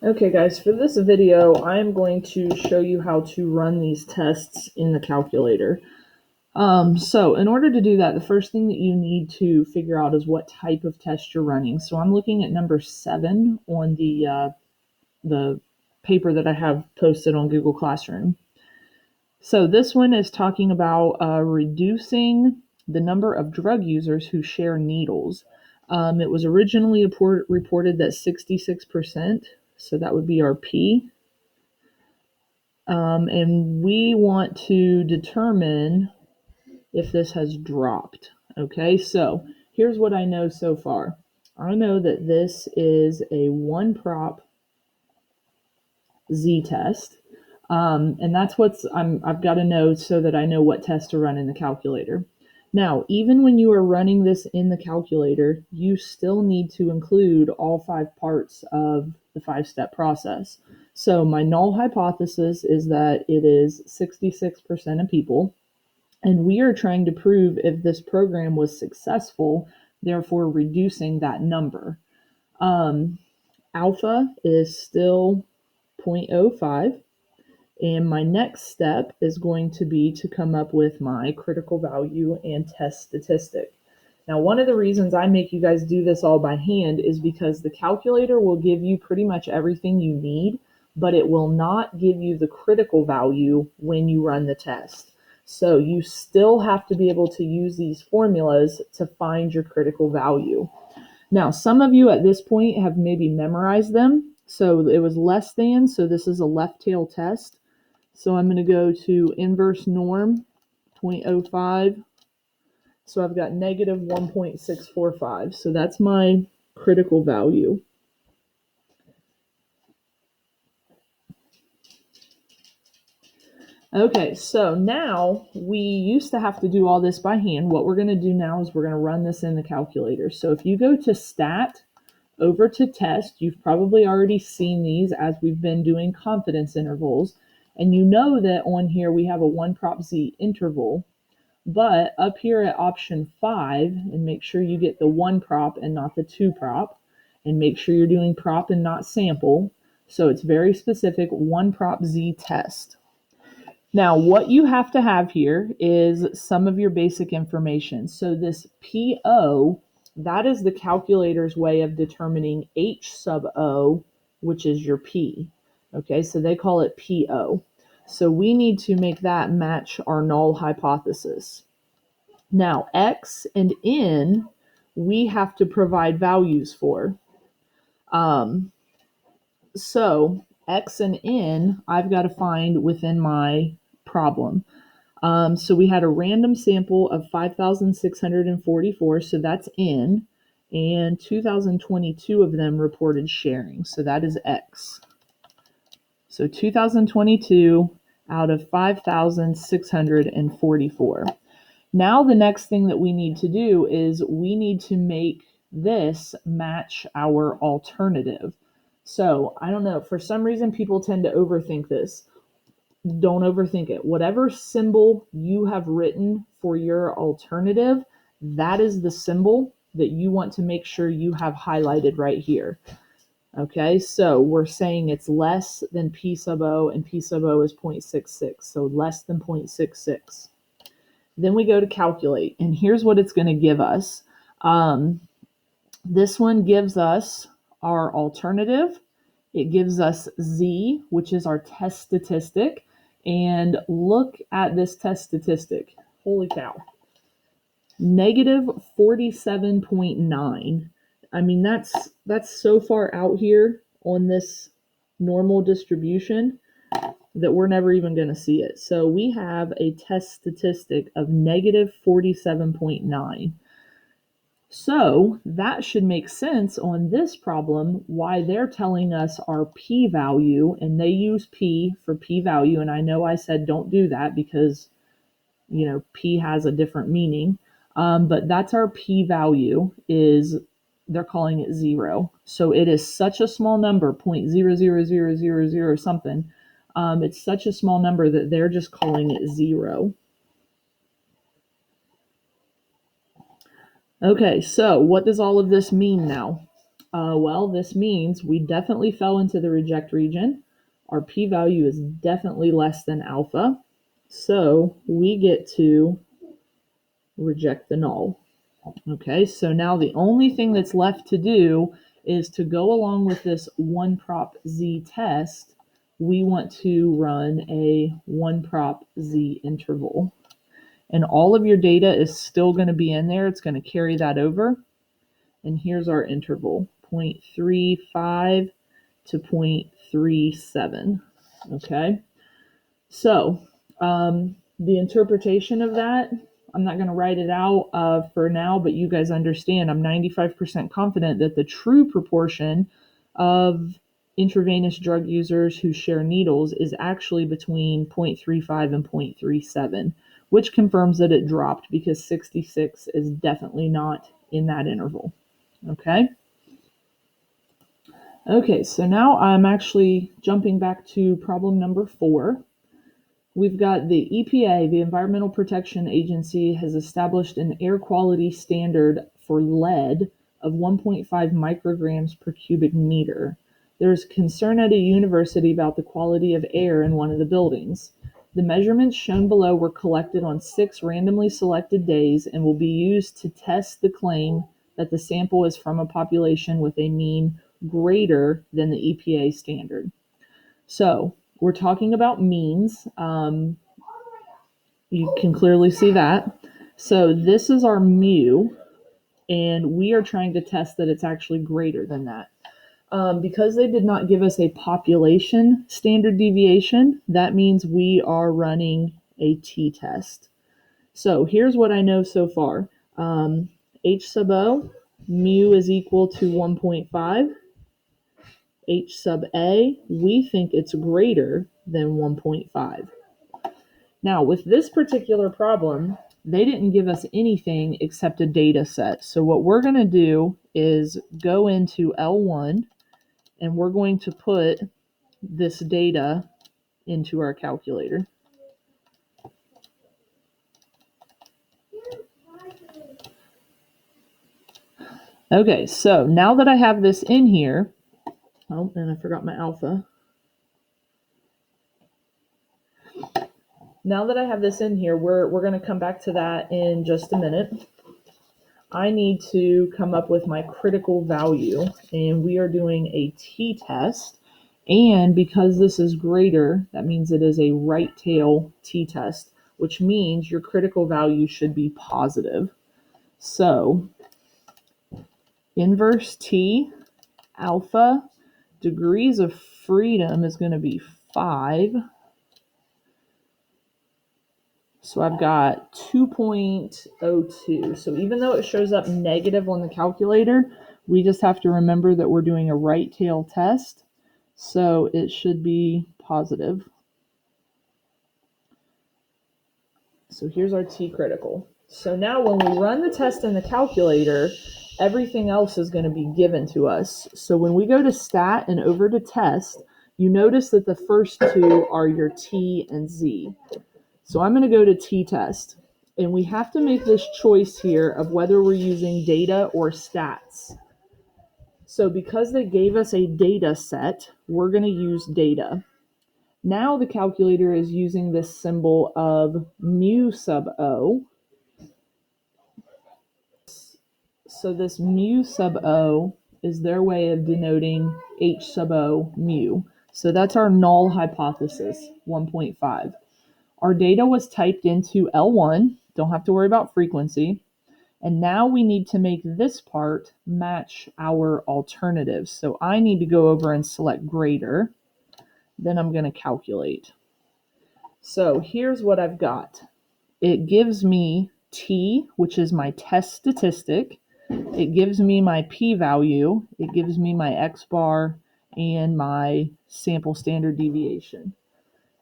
Okay guys, for this video, I'm going to show you how to run these tests in the calculator. So in order to do that, the first thing that you need to figure out is what type of test you're running. So I'm looking at number 7 on the paper that I have posted on Google Classroom. So this one is talking about reducing the number of drug users who share needles. It was originally reported that 66%, so that would be our P. And we want to determine if this has dropped. Okay, so here's what I know so far. I know that this is a one prop z-test. And that's I've got to know so that I know what test to run in the calculator. Now, even when you are running this in the calculator, you still need to include all 5 parts of the 5-step process. So my null hypothesis is that it is 66% of people, and we are trying to prove if this program was successful, therefore reducing that number. Alpha is still 0.05. And my next step is going to be to come up with my critical value and test statistic. Now, one of the reasons I make you guys do this all by hand is because the calculator will give you pretty much everything you need, but it will not give you the critical value when you run the test. So you still have to be able to use these formulas to find your critical value. Now, some of you at this point have maybe memorized them. So it was less than, so this is a left tail test. So I'm going to go to inverse norm, 0.05. So I've got negative 1.645. So that's my critical value. Okay, so now we used to have to do all this by hand. What we're going to do now is we're going to run this in the calculator. So if you go to stat, over to test, you've probably already seen these as we've been doing confidence intervals. And you know that on here we have a 1 prop z interval. But up here at option 5, and make sure you get the 1 prop and not the 2 prop, and make sure you're doing prop and not sample. So it's very specific, 1 prop z test. Now, what you have to have here is some of your basic information. So this PO, that is the calculator's way of determining H sub O, which is your P. Okay, so they call it PO. So we need to make that match our null hypothesis. Now, X and N, we have to provide values for. So X and N, I've got to find within my problem. So we had a random sample of 5,644, so that's N, and 2,022 of them reported sharing, so that is X. So 2,022 out of 5,644. Now the next thing that we need to do is we need to make this match our alternative. So I don't know, for some reason people tend to overthink this. Don't overthink it. Whatever symbol you have written for your alternative, that is the symbol that you want to make sure you have highlighted right here. Okay, so we're saying it's less than P sub O, and P sub O is 0.66, so less than 0.66. Then we go to calculate, and here's what it's going to give us. This one gives us our alternative. It gives us Z, which is our test statistic. And look at this test statistic. Holy cow. Negative 47.9. I mean, that's so far out here on this normal distribution that we're never even going to see it. So we have a test statistic of negative 47.9. So that should make sense on this problem why they're telling us our p-value, and they use p for p-value, and I know I said don't do that because, you know, p has a different meaning, but that's our p-value is, they're calling it 0. So it is such a small number, 0.00000 something. It's such a small number that they're just calling it 0. Okay, so what does all of this mean now? Well, this means we definitely fell into the reject region. Our p-value is definitely less than alpha. So we get to reject the null. Okay, so now the only thing that's left to do is to go along with this one prop z test. We want to run a one prop z interval. And all of your data is still going to be in there. It's going to carry that over. And here's our interval, 0.35 to 0.37. Okay, so the interpretation of that, I'm not going to write it out for now, but you guys understand I'm 95% confident that the true proportion of intravenous drug users who share needles is actually between 0.35 and 0.37, which confirms that it dropped because 66 is definitely not in that interval. Okay. Okay, so now I'm actually jumping back to problem number 4. We've got the EPA, the Environmental Protection Agency, has established an air quality standard for lead of 1.5 micrograms per cubic meter. There's concern at a university about the quality of air in one of the buildings. The measurements shown below were collected on 6 randomly selected days and will be used to test the claim that the sample is from a population with a mean greater than the EPA standard. So we're talking about means. You can clearly see that. So this is our mu, and we are trying to test that it's actually greater than that. Because they did not give us a population standard deviation, that means we are running a t-test. So here's what I know so far. H sub O, mu is equal to 1.5. H sub A, we think it's greater than 1.5. Now, with this particular problem, they didn't give us anything except a data set. So what we're going to do is go into L1, and we're going to put this data into our calculator. Okay, so now that I have this in here, oh, and I forgot my alpha. Now that I have this in here, we're going to come back to that in just a minute. I need to come up with my critical value, and we are doing a t-test. And because this is greater, that means it is a right tail t-test, which means your critical value should be positive. So inverse t, alpha, degrees of freedom is going to be 5. So I've got 2.02. So even though it shows up negative on the calculator, we just have to remember that we're doing a right tail test. So it should be positive. So here's our t critical. So now when we run the test in the calculator, everything else is going to be given to us. So when we go to stat and over to test, you notice that the first two are your t and z. So I'm going to go to t-test, and we have to make this choice here of whether we're using data or stats. So because they gave us a data set, we're going to use data. Now the calculator is using this symbol of mu sub O. So this mu sub O is their way of denoting H sub O mu. So that's our null hypothesis, 1.5. Our data was typed into L1, don't have to worry about frequency. And now we need to make this part match our alternatives. So I need to go over and select greater. Then I'm going to calculate. So here's what I've got. It gives me t, which is my test statistic. It gives me my p-value. It gives me my x-bar and my sample standard deviation.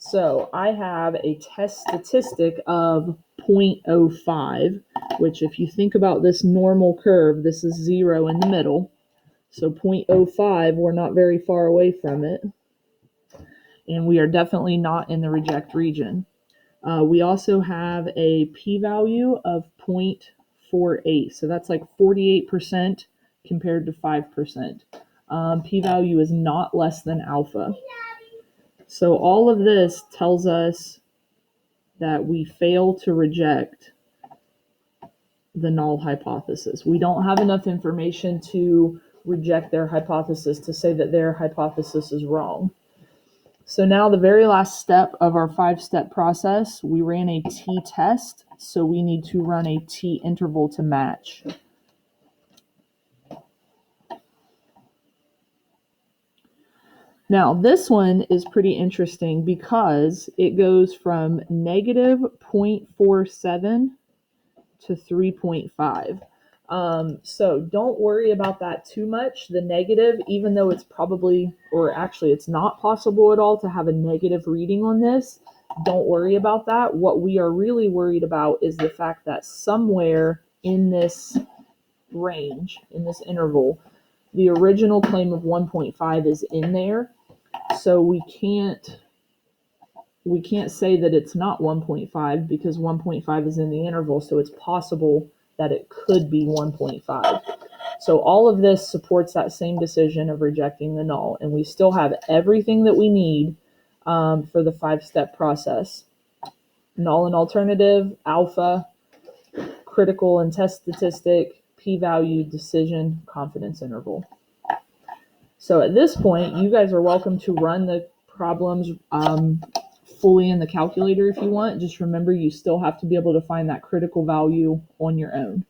So I have a test statistic of 0.05, which if you think about this normal curve, this is 0 in the middle. So 0.05, we're not very far away from it. And we are definitely not in the reject region. We also have a p-value of 0.48. So that's like 48% compared to 5%. P-value is not less than alpha. So all of this tells us that we fail to reject the null hypothesis. We don't have enough information to reject their hypothesis, to say that their hypothesis is wrong. So now the very last step of our 5-step process, we ran a t-test, so we need to run a t-interval to match. Now this one is pretty interesting because it goes from negative 0.47 to 3.5. So don't worry about that too much. The negative, even though it's probably, or actually it's not possible at all to have a negative reading on this, don't worry about that. What we are really worried about is the fact that somewhere in this range, in this interval, the original claim of 1.5 is in there. So we can't say that it's not 1.5 because 1.5 is in the interval, so it's possible that it could be 1.5. So all of this supports that same decision of rejecting the null, and we still have everything that we need for the 5-step process. Null and alternative, alpha, critical and test statistic, p-value, decision, confidence interval. So at this point, you guys are welcome to run the problems fully in the calculator if you want. Just remember, you still have to be able to find that critical value on your own.